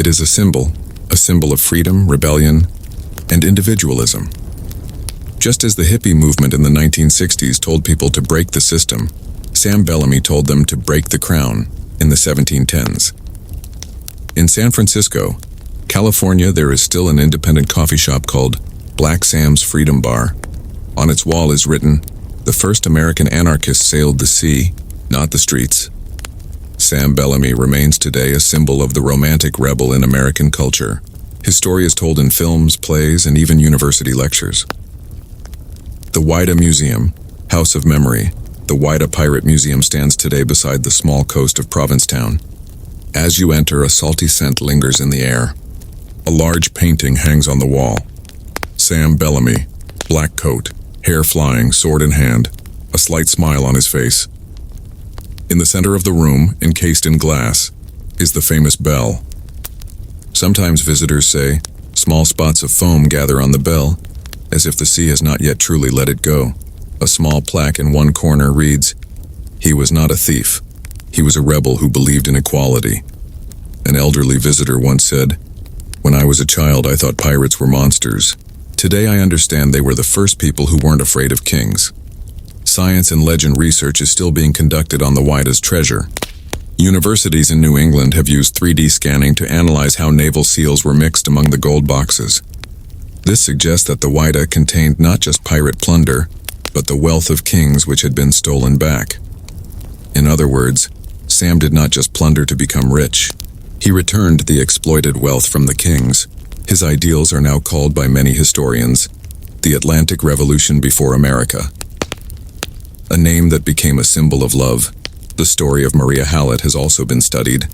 It is a symbol of freedom, rebellion, and individualism. Just as the hippie movement in the 1960s told people to break the system, Sam Bellamy told them to break the crown in the 1710s. In San Francisco, California, there is still an independent coffee shop called Black Sam's Freedom Bar. On its wall is written, "The first American anarchist sailed the sea, not the streets." Sam Bellamy remains today a symbol of the romantic rebel in American culture. His story is told in films, plays, and even university lectures. The Whydah Museum, House of Memory. The Whydah Pirate Museum stands today beside the small coast of Provincetown. As you enter, a salty scent lingers in the air. A large painting hangs on the wall. Sam Bellamy, black coat, hair flying, sword in hand, a slight smile on his face. In the center of the room, encased in glass, is the famous bell. Sometimes visitors say, small spots of foam gather on the bell, as if the sea has not yet truly let it go. A small plaque in one corner reads, "He was not a thief. He was a rebel who believed in equality." An elderly visitor once said, "When I was a child, I thought pirates were monsters. Today I understand they were the first people who weren't afraid of kings." Science and legend research is still being conducted on the Whydah's treasure. Universities in New England have used 3D scanning to analyze how naval seals were mixed among the gold boxes. This suggests that the Whydah contained not just pirate plunder, but the wealth of kings which had been stolen back. In other words, Sam did not just plunder to become rich. He returned the exploited wealth from the kings. His ideals are now called by many historians the Atlantic Revolution before America. A name that became a symbol of love. The story of Maria Hallett has also been studied.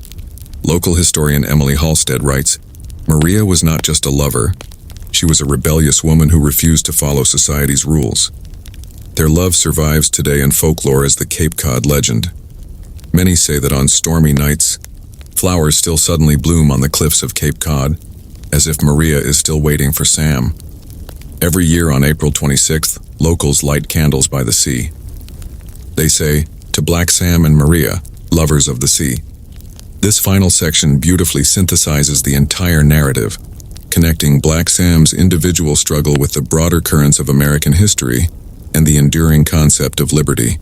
Local historian Emily Halstead writes, "Maria was not just a lover. She was a rebellious woman who refused to follow society's rules." Their love survives today in folklore as the Cape Cod legend. Many say that on stormy nights, flowers still suddenly bloom on the cliffs of Cape Cod, as if Maria is still waiting for Sam. Every year on April 26th, locals light candles by the sea. They say, "To Black Sam and Maria, lovers of the sea." This final section beautifully synthesizes the entire narrative, connecting Black Sam's individual struggle with the broader currents of American history and the enduring concept of liberty.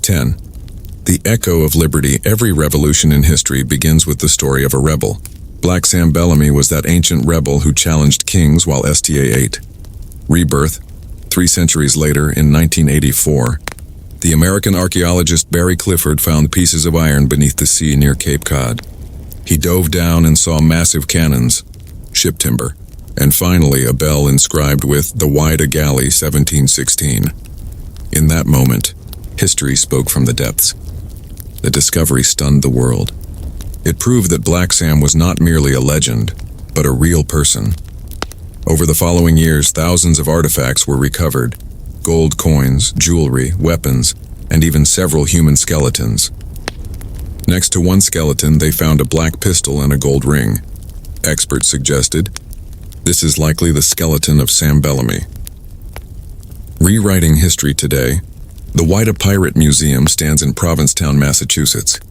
10. The echo of liberty. Every revolution in history begins with the story of a rebel. Black Sam Bellamy was that ancient rebel who challenged kings while STA 8. Rebirth. 3 centuries later, in 1984, the American archaeologist Barry Clifford found pieces of iron beneath the sea near Cape Cod. He dove down and saw massive cannons, ship timber, and finally a bell inscribed with "The Whydah Galley 1716. In that moment, history spoke from the depths. The discovery stunned the world. It proved that Black Sam was not merely a legend, but a real person. Over the following years, thousands of artifacts were recovered: gold coins, jewelry, weapons, and even several human skeletons. Next to one skeleton, they found a black pistol and a gold ring. Experts suggested, this is likely the skeleton of Sam Bellamy. Rewriting history today, the Whydah Pirate Museum stands in Provincetown, Massachusetts.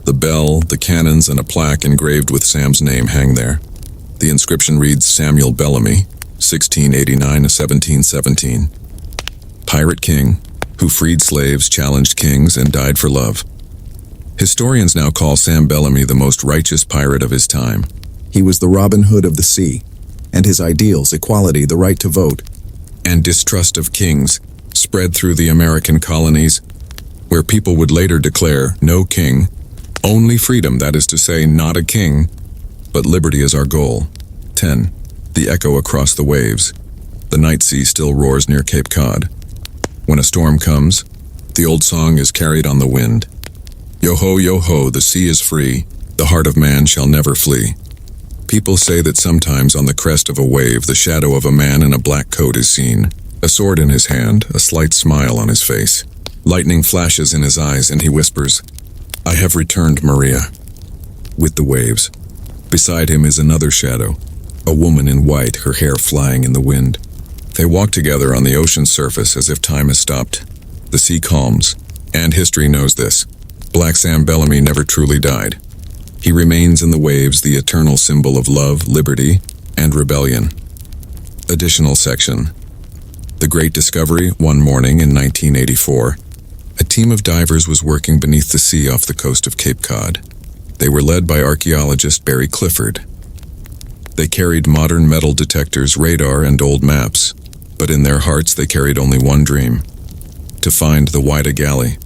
The bell, the cannons, and a plaque engraved with Sam's name hang there. The inscription reads, "Samuel Bellamy, 1689 to 1717. Pirate king, who freed slaves, challenged kings, and died for love." Historians now call Sam Bellamy the most righteous pirate of his time. He was the Robin Hood of the sea, and his ideals, equality, the right to vote, and distrust of kings spread through the American colonies, where people would later declare, "No king, only freedom," that is to say, not a king, but liberty is our goal. 10. The echo across the waves. The night sea still roars near Cape Cod. When a storm comes, the old song is carried on the wind. Yo ho, the sea is free, the heart of man shall never flee. People say that sometimes on the crest of a wave, the shadow of a man in a black coat is seen, a sword in his hand, a slight smile on his face. Lightning flashes in his eyes and he whispers, "I have returned, Maria." With the waves. Beside him is another shadow, a woman in white, her hair flying in the wind. They walk together on the ocean's surface as if time has stopped. The sea calms, and history knows this. Black Sam Bellamy never truly died. He remains in the waves, the eternal symbol of love, liberty, and rebellion. Additional section. The Great Discovery. One morning in 1984, a team of divers was working beneath the sea off the coast of Cape Cod. They were led by archaeologist Barry Clifford. They carried modern metal detectors, radar, and old maps, but in their hearts they carried only one dream: to find the Whydah Galley.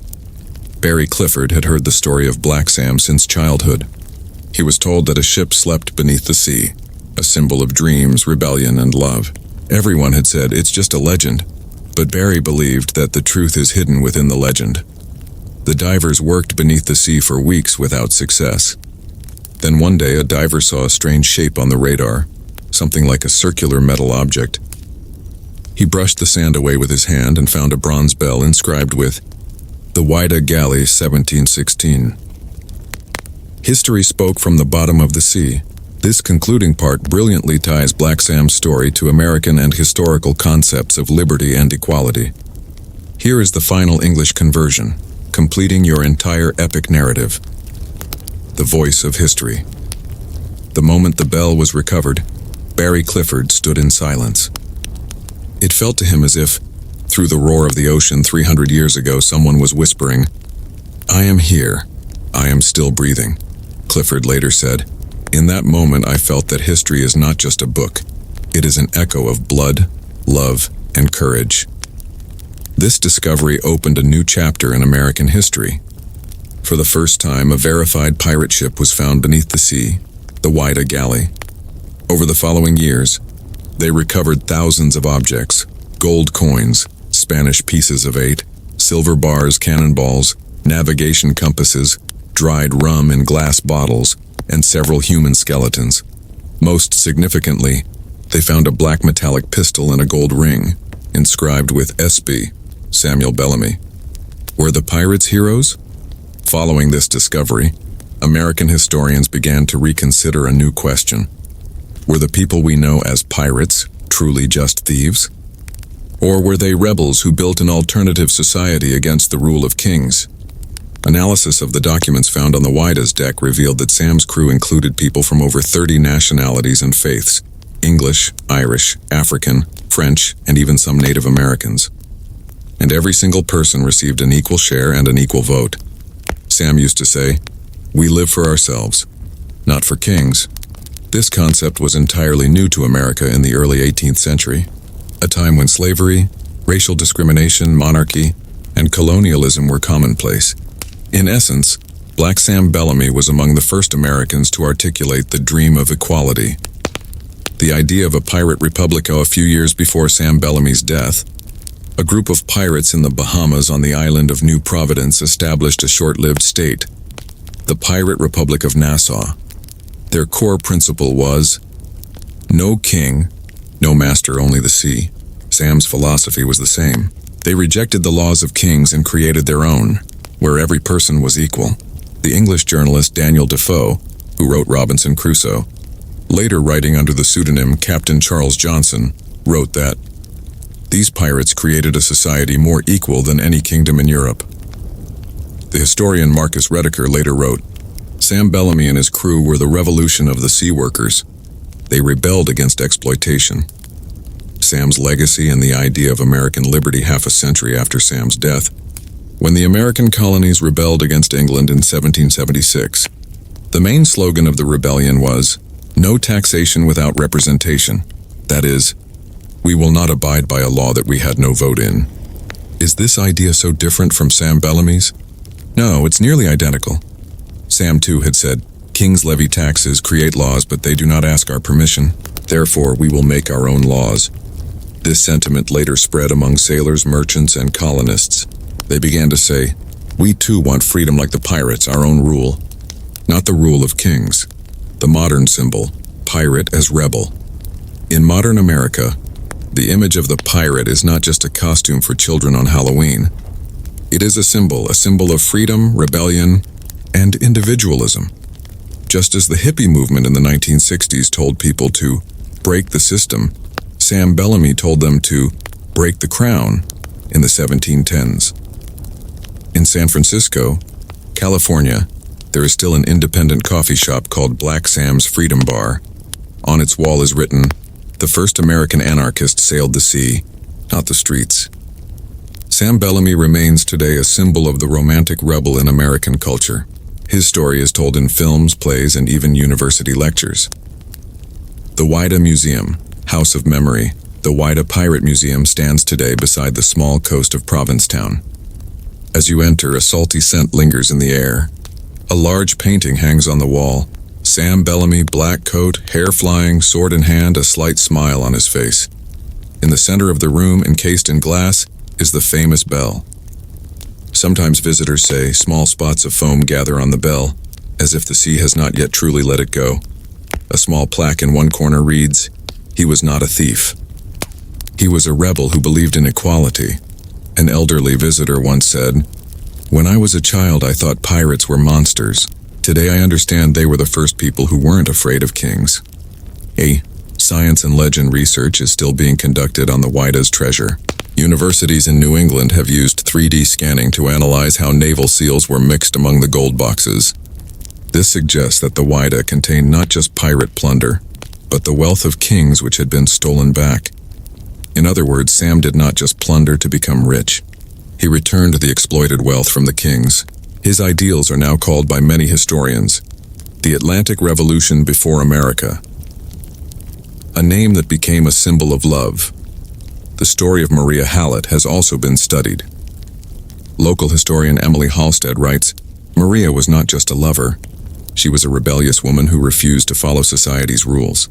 Barry Clifford had heard the story of Black Sam since childhood. He was told that a ship slept beneath the sea, a symbol of dreams, rebellion, and love. Everyone had said, it's just a legend, but Barry believed that the truth is hidden within the legend. The divers worked beneath the sea for weeks without success. Then one day a diver saw a strange shape on the radar, something like a circular metal object. He brushed the sand away with his hand and found a bronze bell inscribed with, "The Whydah Galley, 1716. History spoke from the bottom of the sea. This concluding part brilliantly ties Black Sam's story to American and historical concepts of liberty and equality. Here is the final English conversion, completing your entire epic narrative. The voice of history. The moment the bell was recovered, Barry Clifford stood in silence. It felt to him as if, through the roar of the ocean 300 years ago, someone was whispering, "I am here. I am still breathing." Clifford later said, "In that moment I felt that history is not just a book. It is an echo of blood, love, and courage." This discovery opened a new chapter in American history. For the first time, a verified pirate ship was found beneath the sea, the Whydah Galley. Over the following years, they recovered thousands of objects: gold coins, Spanish pieces of 8, silver bars, cannonballs, navigation compasses, dried rum in glass bottles, and several human skeletons. Most significantly, they found a black metallic pistol and a gold ring, inscribed with S.B., Samuel Bellamy. Were the pirates heroes? Following this discovery, American historians began to reconsider a new question. Were the people we know as pirates truly just thieves? Or were they rebels who built an alternative society against the rule of kings? Analysis of the documents found on the Whydah's deck revealed that Sam's crew included people from over 30 nationalities and faiths: English, Irish, African, French, and even some Native Americans. And every single person received an equal share and an equal vote. Sam used to say, "We live for ourselves, not for kings." This concept was entirely new to America in the early 18th century, a time when slavery, racial discrimination, monarchy, and colonialism were commonplace. In essence, Black Sam Bellamy was among the first Americans to articulate the dream of equality. The idea of a pirate republic. A few years before Sam Bellamy's death, a group of pirates in the Bahamas on the island of New Providence established a short-lived state, the Pirate Republic of Nassau. Their core principle was, no king, no master, only the sea. Sam's philosophy was the same. They rejected the laws of kings and created their own, where every person was equal. The English journalist Daniel Defoe, who wrote Robinson Crusoe, later writing under the pseudonym Captain Charles Johnson, wrote that these pirates created a society more equal than any kingdom in Europe. The historian Marcus Rediker later wrote, Sam Bellamy and his crew were the revolution of the sea workers. They rebelled against exploitation. Sam's legacy and the idea of American liberty half a century after Sam's death. When the American colonies rebelled against England in 1776, the main slogan of the rebellion was, no taxation without representation. That is, we will not abide by a law that we had no vote in. Is this idea so different from Sam Bellamy's? No, it's nearly identical. Sam too had said, kings levy taxes, create laws, but they do not ask our permission. Therefore, we will make our own laws. This sentiment later spread among sailors, merchants, and colonists. They began to say, we too want freedom like the pirates, our own rule. Not the rule of kings. The modern symbol, pirate as rebel. In modern America, the image of the pirate is not just a costume for children on Halloween. It is a symbol of freedom, rebellion, and individualism. Just as the hippie movement in the 1960s told people to break the system, Sam Bellamy told them to break the crown in the 1710s. In San Francisco, California, there is still an independent coffee shop called Black Sam's Freedom Bar. On its wall is written, "The first American anarchist sailed the sea, not the streets." Sam Bellamy remains today a symbol of the romantic rebel in American culture. His story is told in films, plays, and even university lectures. The Whydah Museum, House of Memory. The Whydah Pirate Museum stands today beside the small coast of Provincetown. As you enter, a salty scent lingers in the air. A large painting hangs on the wall. Sam Bellamy, black coat, hair flying, sword in hand, a slight smile on his face. In the center of the room, encased in glass, is the famous bell. Sometimes visitors say small spots of foam gather on the bell, as if the sea has not yet truly let it go. A small plaque in one corner reads, "He was not a thief. He was a rebel who believed in equality." An elderly visitor once said, "When I was a child, I thought pirates were monsters. Today I understand they were the first people who weren't afraid of kings." Science and legend research is still being conducted on the Whydah's treasure. Universities in New England have used 3D scanning to analyze how naval seals were mixed among the gold boxes. This suggests that the Whydah contained not just pirate plunder, but the wealth of kings which had been stolen back. In other words, Sam did not just plunder to become rich. He returned the exploited wealth from the kings. His ideals are now called by many historians the Atlantic Revolution before America, a name that became a symbol of love. The story of Maria Hallett has also been studied. Local historian Emily Halstead writes, "Maria was not just a lover. She was a rebellious woman who refused to follow society's rules.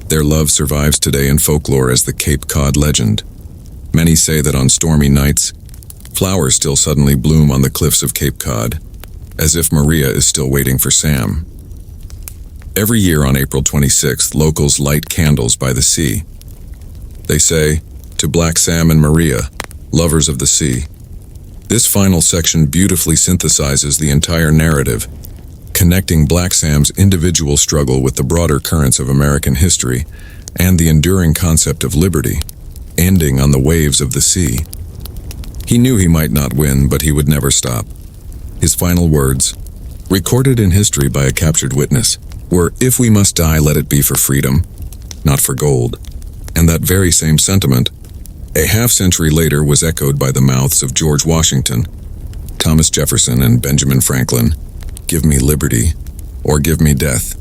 Their love survives today in folklore as the Cape Cod legend. Many say that on stormy nights, flowers still suddenly bloom on the cliffs of Cape Cod, as if Maria is still waiting for Sam." Every year on April 26th, locals light candles by the sea. They say, "To Black Sam and Maria, lovers of the sea." This final section beautifully synthesizes the entire narrative, connecting Black Sam's individual struggle with the broader currents of American history and the enduring concept of liberty, ending on the waves of the sea. He knew he might not win, but he would never stop. His final words, recorded in history by a captured witness, were, "If we must die, let it be for freedom, not for gold." And that very same sentiment, a half-century later, was echoed by the mouths of George Washington, Thomas Jefferson, and Benjamin Franklin. "Give me liberty, or give me death."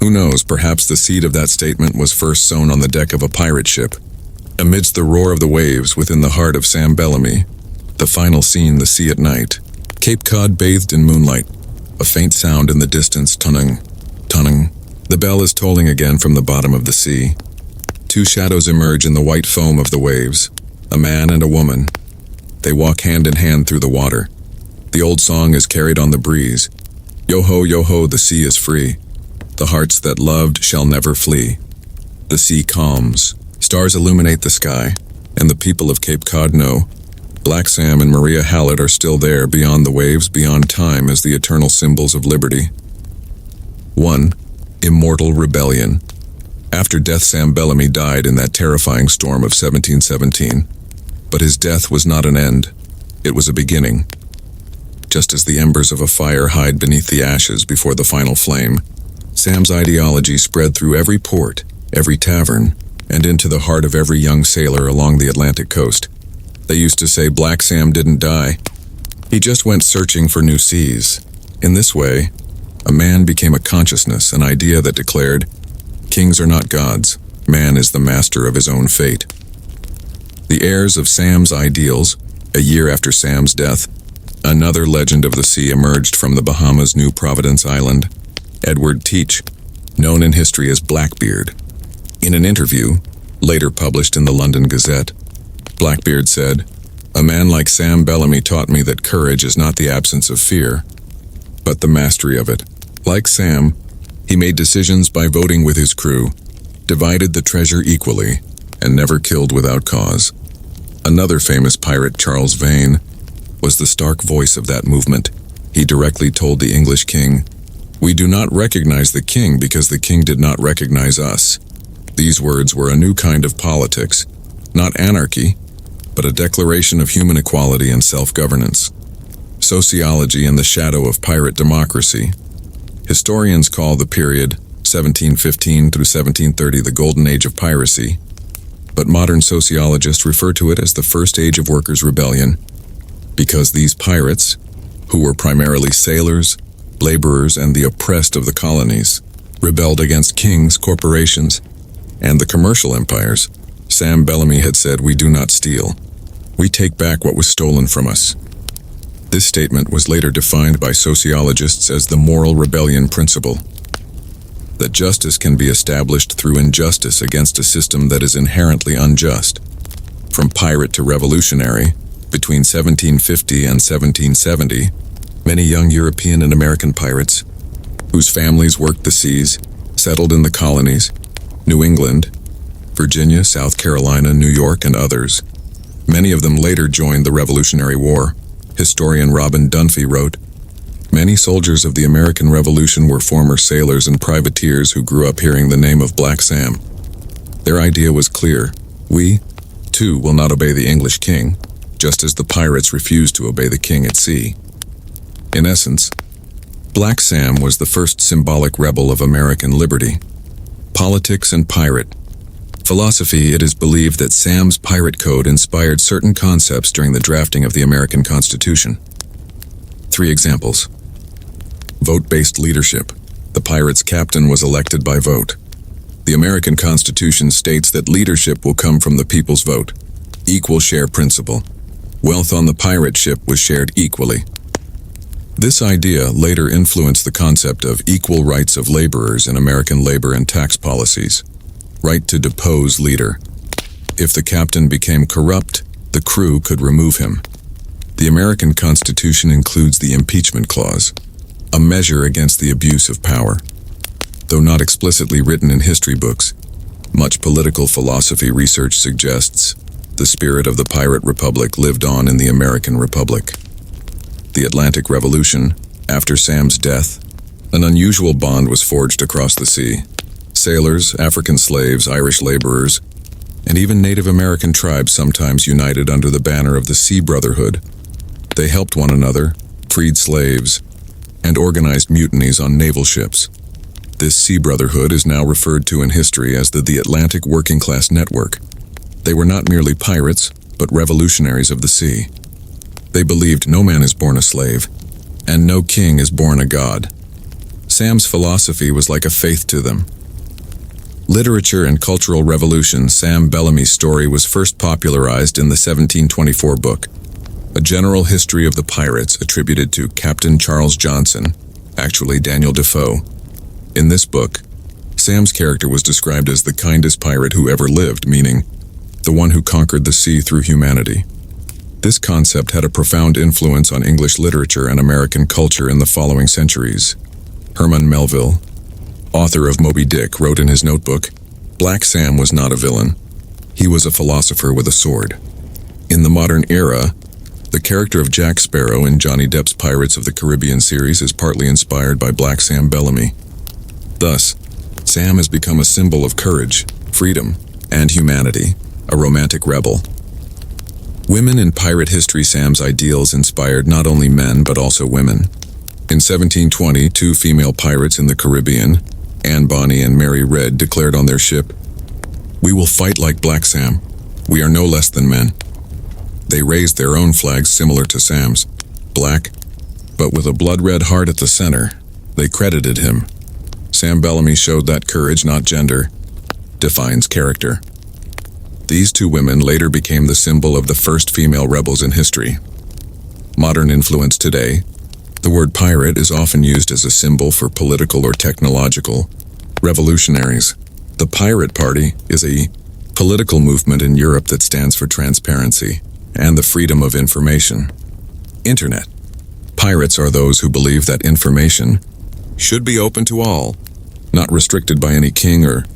Who knows, perhaps the seed of that statement was first sown on the deck of a pirate ship. Amidst the roar of the waves within the heart of Sam Bellamy, the final scene, the sea at night, Cape Cod bathed in moonlight, a faint sound in the distance, tunning, tunning. The bell is tolling again from the bottom of the sea. Two shadows emerge in the white foam of the waves, a man and a woman. They walk hand in hand through the water. The old song is carried on the breeze. Yo ho, the sea is free. The hearts that loved shall never flee. The sea calms. Stars illuminate the sky, and the people of Cape Cod know Black Sam and Maria Hallett are still there beyond the waves, beyond time, as the eternal symbols of liberty. 1. Immortal Rebellion. After death, Sam Bellamy died in that terrifying storm of 1717. But his death was not an end. It was a beginning. Just as the embers of a fire hide beneath the ashes before the final flame, Sam's ideology spread through every port, every tavern, and into the heart of every young sailor along the Atlantic coast. They used to say Black Sam didn't die. He just went searching for new seas. In this way, a man became a consciousness, an idea that declared, kings are not gods, man is the master of his own fate. The heirs of Sam's ideals, a year after Sam's death, another legend of the sea emerged from the Bahamas' New Providence Island, Edward Teach, known in history as Blackbeard. In an interview, later published in the London Gazette, Blackbeard said, "A man like Sam Bellamy taught me that courage is not the absence of fear, but the mastery of it. Like Sam, he made decisions by voting with his crew, divided the treasure equally, and never killed without cause." Another famous pirate, Charles Vane, was the stark voice of that movement. He directly told the English king, "We do not recognize the king because the king did not recognize us." These words were a new kind of politics, not anarchy, but a declaration of human equality and self-governance. Sociology in the shadow of pirate democracy. Historians call the period 1715 through 1730 the Golden Age of piracy, but modern sociologists refer to it as the First Age of Workers' Rebellion, because these pirates, who were primarily sailors, laborers, and the oppressed of the colonies, rebelled against kings, corporations, and the commercial empires. Sam Bellamy had said, "We do not steal. We take back what was stolen from us." This statement was later defined by sociologists as the moral rebellion principle, that justice can be established through injustice against a system that is inherently unjust. From pirate to revolutionary, between 1750 and 1770, many young European and American pirates, whose families worked the seas, settled in the colonies, New England, Virginia, South Carolina, New York, and others. Many of them later joined the Revolutionary War. Historian Robin Dunphy wrote, "Many soldiers of the American Revolution were former sailors and privateers who grew up hearing the name of Black Sam. Their idea was clear. We, too, will not obey the English king, just as the pirates refused to obey the king at sea." In essence, Black Sam was the first symbolic rebel of American liberty. Politics and pirate philosophy. It is believed that Sam's pirate code inspired certain concepts during the drafting of the American Constitution. 3 examples. Vote-based leadership. The pirate's captain was elected by vote. The American Constitution states that leadership will come from the people's vote. Equal share principle. Wealth on the pirate ship was shared equally. This idea later influenced the concept of equal rights of laborers in American labor and tax policies. Right to depose leader. If the captain became corrupt, the crew could remove him. The American Constitution includes the impeachment clause, a measure against the abuse of power. Though not explicitly written in history books, much political philosophy research suggests the spirit of the pirate republic lived on in the American Republic. The Atlantic Revolution. After Sam's death, an unusual bond was forged across the sea. Sailors, African slaves, Irish laborers, and even Native American tribes sometimes united under the banner of the Sea Brotherhood. They helped one another, freed slaves, and organized mutinies on naval ships. This Sea Brotherhood is now referred to in history as the Atlantic Working Class Network. They were not merely pirates, but revolutionaries of the sea. They believed no man is born a slave, and no king is born a god. Sam's philosophy was like a faith to them. Literature and cultural revolution. Sam Bellamy's story was first popularized in the 1724 book, A General History of the Pirates, attributed to Captain Charles Johnson, actually Daniel Defoe. In this book, Sam's character was described as the kindest pirate who ever lived, meaning the one who conquered the sea through humanity. This concept had a profound influence on English literature and American culture in the following centuries. Herman Melville, author of Moby Dick, wrote in his notebook, "Black Sam was not a villain. He was a philosopher with a sword." In the modern era, the character of Jack Sparrow in Johnny Depp's Pirates of the Caribbean series is partly inspired by Black Sam Bellamy. Thus, Sam has become a symbol of courage, freedom, and humanity, a romantic rebel. Women in pirate history. Sam's ideals inspired not only men but also women. In 1720, 2 female pirates in the Caribbean, Anne Bonny and Mary Red, declared on their ship, "We will fight like Black Sam. We are no less than men." They raised their own flags similar to Sam's, black, but with a blood-red heart at the center. They credited him. Sam Bellamy showed that courage, not gender, defines character. These 2 women later became the symbol of the first female rebels in history. Modern influence today. The word pirate is often used as a symbol for political or technological revolutionaries. The Pirate Party is a political movement in Europe that stands for transparency and the freedom of information. Internet. Pirates are those who believe that information should be open to all, not restricted by any king or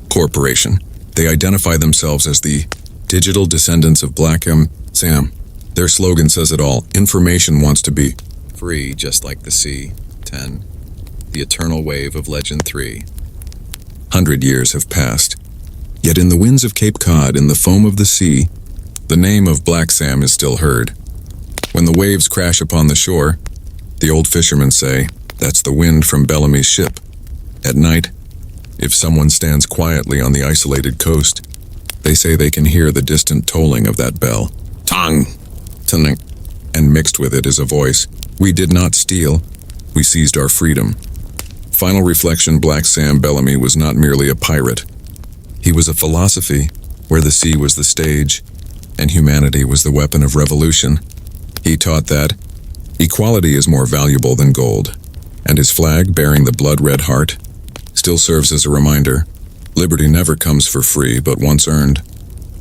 corporation. They identify themselves as the digital descendants of Black Sam. Their slogan says it all. Information wants to be free, just like the sea. 10. The Eternal Wave of Legend 3. 100 years have passed. Yet in the winds of Cape Cod, in the foam of the sea, the name of Black Sam is still heard. When the waves crash upon the shore, the old fishermen say, That's the wind from Bellamy's ship. At night, if someone stands quietly on the isolated coast, they say they can hear the distant tolling of that bell. Tong! Tong! And mixed with it is a voice. We did not steal. We seized our freedom. Final reflection, Black Sam Bellamy was not merely a pirate. He was a philosophy where the sea was the stage and humanity was the weapon of revolution. He taught that equality is more valuable than gold, and his flag, bearing the blood-red heart, still serves as a reminder. Liberty never comes for free, but once earned,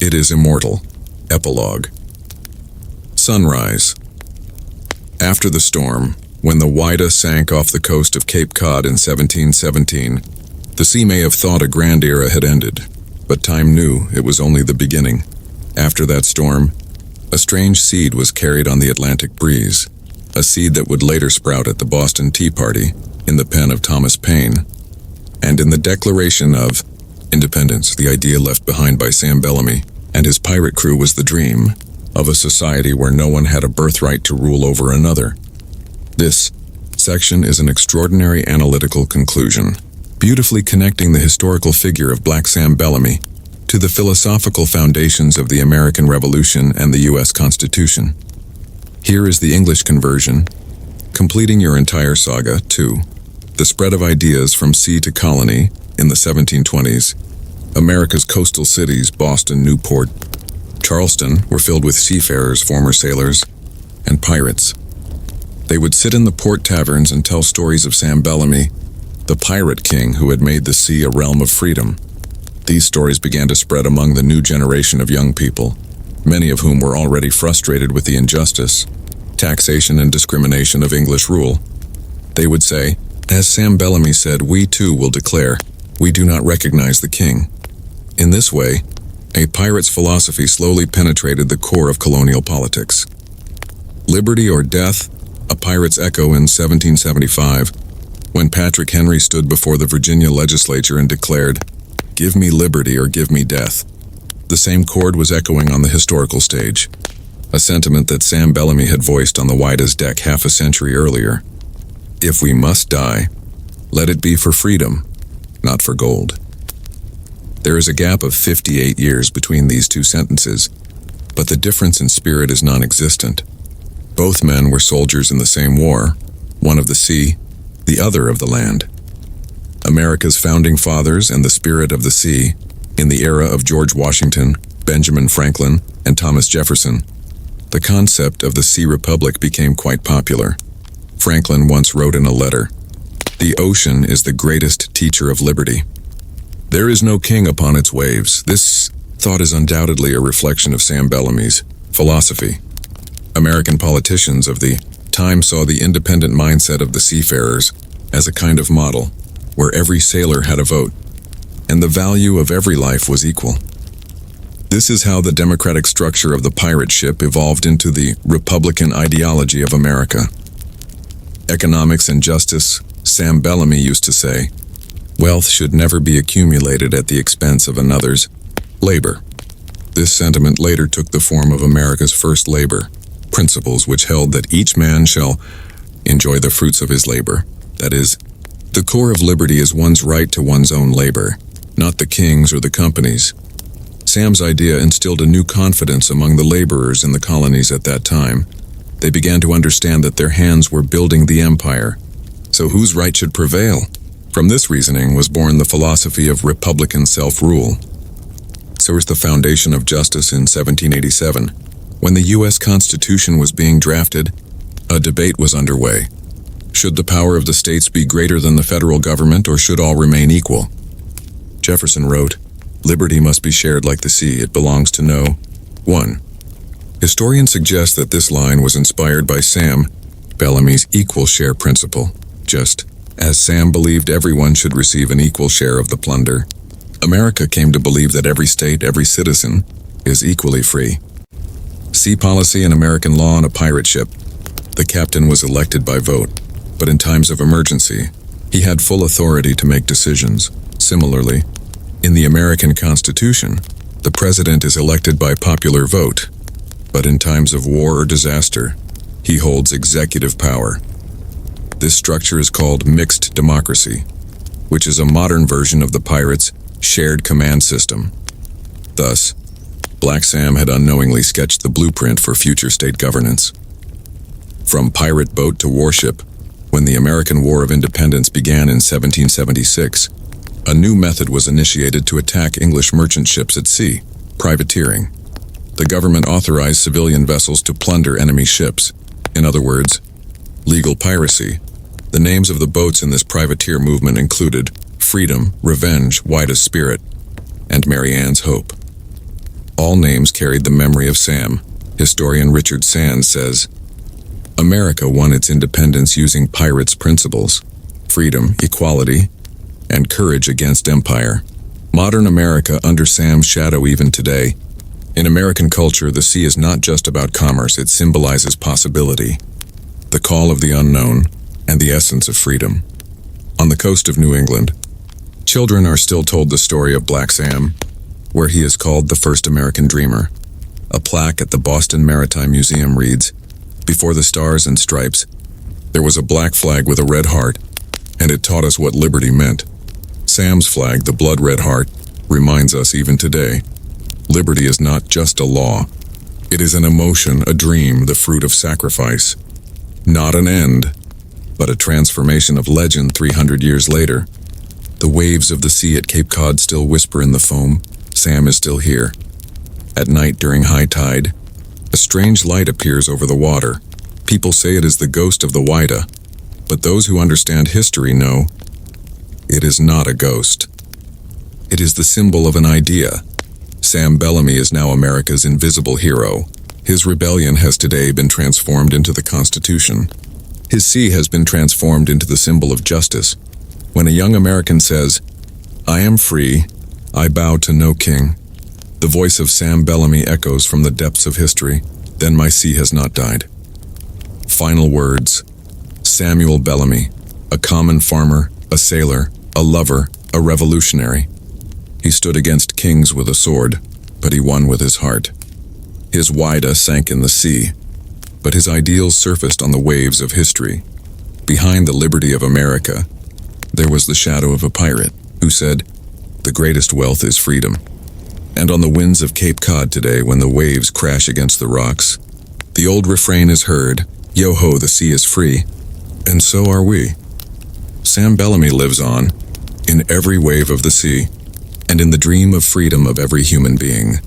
it is immortal. Epilogue. Sunrise. After the storm, when the Whydah sank off the coast of Cape Cod in 1717, the sea may have thought a grand era had ended, but time knew it was only the beginning. After that storm, a strange seed was carried on the Atlantic breeze, a seed that would later sprout at the Boston Tea Party, in the pen of Thomas Paine, and in the Declaration of Independence, the idea left behind by Sam Bellamy and his pirate crew was the dream of a society where no one had a birthright to rule over another. This section is an extraordinary analytical conclusion, beautifully connecting the historical figure of Black Sam Bellamy to the philosophical foundations of the American Revolution and the U.S. Constitution. Here is the English conversion, completing your entire saga. 2. The spread of ideas from sea to colony in the 1720s. America's coastal cities, Boston, Newport, Charleston, were filled with seafarers, former sailors, and pirates. They would sit in the port taverns and tell stories of Sam Bellamy, the pirate king who had made the sea a realm of freedom. These stories began to spread among the new generation of young people, many of whom were already frustrated with the injustice, taxation, and discrimination of English rule. They would say, as Sam Bellamy said, we too will declare, we do not recognize the king. In this way, a pirate's philosophy slowly penetrated the core of colonial politics. Liberty or death, a pirate's echo in 1775, when Patrick Henry stood before the Virginia legislature and declared, "Give me liberty or give me death." The same chord was echoing on the historical stage, a sentiment that Sam Bellamy had voiced on the Whydah's deck half a century earlier. If we must die, let it be for freedom, not for gold. There is a gap of 58 years between these two sentences, but the difference in spirit is non-existent. Both men were soldiers in the same war, one of the sea, the other of the land. America's founding fathers and the spirit of the sea, in the era of George Washington, Benjamin Franklin, and Thomas Jefferson, the concept of the Sea Republic became quite popular. Franklin once wrote in a letter, "The ocean is the greatest teacher of liberty. There is no king upon its waves." This thought is undoubtedly a reflection of Sam Bellamy's philosophy. American politicians of the time saw the independent mindset of the seafarers as a kind of model, where every sailor had a vote, and the value of every life was equal. This is how the democratic structure of the pirate ship evolved into the Republican ideology of America. Economics and justice, Sam Bellamy used to say, wealth should never be accumulated at the expense of another's labor. This sentiment later took the form of America's first labor principles, which held that each man shall enjoy the fruits of his labor. That is, the core of liberty is one's right to one's own labor, not the king's or the company's. Sam's idea instilled a new confidence among the laborers in the colonies at that time. They began to understand that their hands were building the empire. So whose right should prevail? From this reasoning was born the philosophy of republican self-rule. So was the foundation of justice in 1787. When the U.S. Constitution was being drafted, a debate was underway. Should the power of the states be greater than the federal government, or should all remain equal? Jefferson wrote, "Liberty must be shared like the sea, it belongs to no one." Historians suggest that this line was inspired by Sam Bellamy's equal share principle. Just as Sam believed everyone should receive an equal share of the plunder, America came to believe that every state, every citizen, is equally free. Sea policy and American law on a pirate ship. The captain was elected by vote, but in times of emergency, he had full authority to make decisions. Similarly, in the American Constitution, the president is elected by popular vote, but in times of war or disaster, he holds executive power. This structure is called mixed democracy, which is a modern version of the pirates' shared command system. Thus, Black Sam had unknowingly sketched the blueprint for future state governance. From pirate boat to warship, when the American War of Independence began in 1776, a new method was initiated to attack English merchant ships at sea: privateering. The government authorized civilian vessels to plunder enemy ships. In other words, legal piracy. The names of the boats in this privateer movement included Freedom, Revenge, Widest Spirit, and Mary Ann's Hope. All names carried the memory of Sam. Historian Richard Sands says, America won its independence using pirates' principles: freedom, equality, and courage against empire. Modern America under Sam's shadow even today. In American culture, the sea is not just about commerce, it symbolizes possibility, the call of the unknown, and the essence of freedom. On the coast of New England, children are still told the story of Black Sam, where he is called the first American dreamer. A plaque at the Boston Maritime Museum reads, "Before the stars and stripes, there was a black flag with a red heart, and it taught us what liberty meant." Sam's flag, the blood-red heart, reminds us even today, liberty is not just a law. It is an emotion, a dream, the fruit of sacrifice. Not an end, but a transformation of legend 300 years later. The waves of the sea at Cape Cod still whisper in the foam, Sam is still here. At night during high tide, a strange light appears over the water. People say it is the ghost of the Whydah, but those who understand history know it is not a ghost. It is the symbol of an idea. Sam Bellamy is now America's invisible hero. His rebellion has today been transformed into the Constitution. His sea has been transformed into the symbol of justice. When a young American says, "I am free, I bow to no king," the voice of Sam Bellamy echoes from the depths of history. Then my sea has not died. Final words. Samuel Bellamy, a common farmer, a sailor, a lover, a revolutionary. He stood against kings with a sword, but he won with his heart. His Whydah sank in the sea, but his ideals surfaced on the waves of history. Behind the liberty of America, there was the shadow of a pirate who said, "The greatest wealth is freedom." And on the winds of Cape Cod today, when the waves crash against the rocks, the old refrain is heard, "Yo-ho, the sea is free," and so are we. Sam Bellamy lives on, in every wave of the sea, and in the dream of freedom of every human being.